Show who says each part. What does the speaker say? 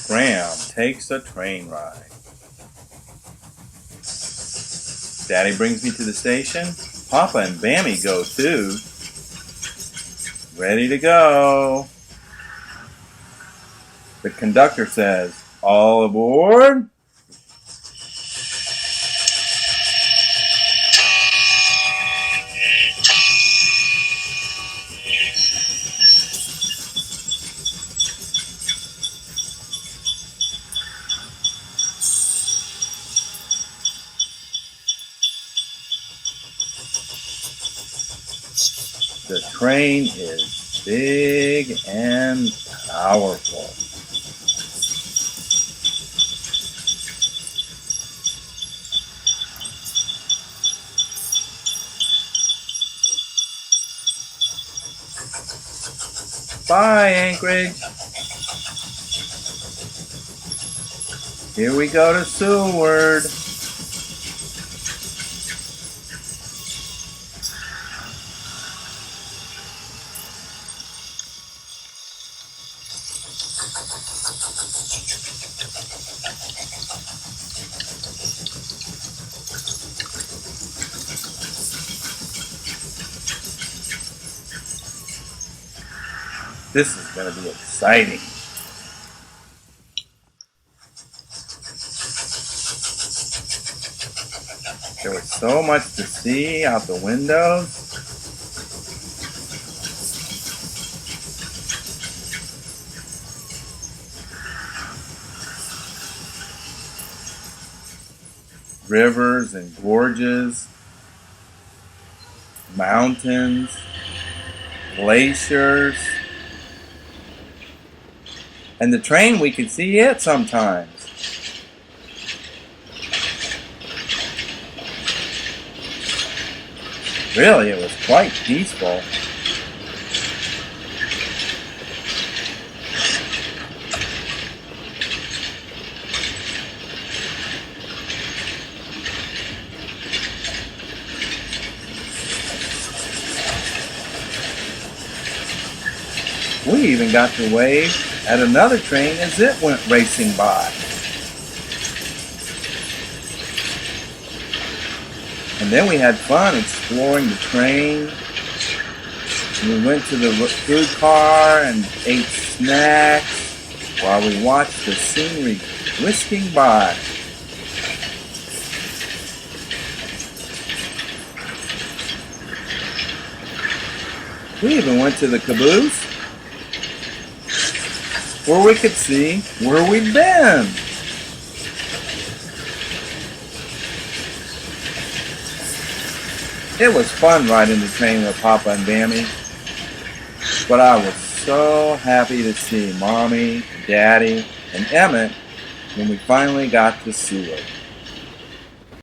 Speaker 1: Graham takes a train ride. Daddy brings me to the station. Papa and Bami go too. Ready to go. The conductor says, "All aboard." The train is big and powerful. Bye, Anchorage. Here we go to Seward. This is going to be exciting. There was so much to see out the windows. Rivers and gorges, mountains, glaciers. And the train, we could see it sometimes. Really, it was quite peaceful. We even got to wave at another train as it went racing by. And then we had fun exploring the train. We went to the food car and ate snacks while we watched the scenery whisking by. We even went to the caboose where we could see where we'd been. It was fun riding the train with Papa and Bami, but I was so happy to see Mommy, Daddy, and Emmett when we finally got to Seward.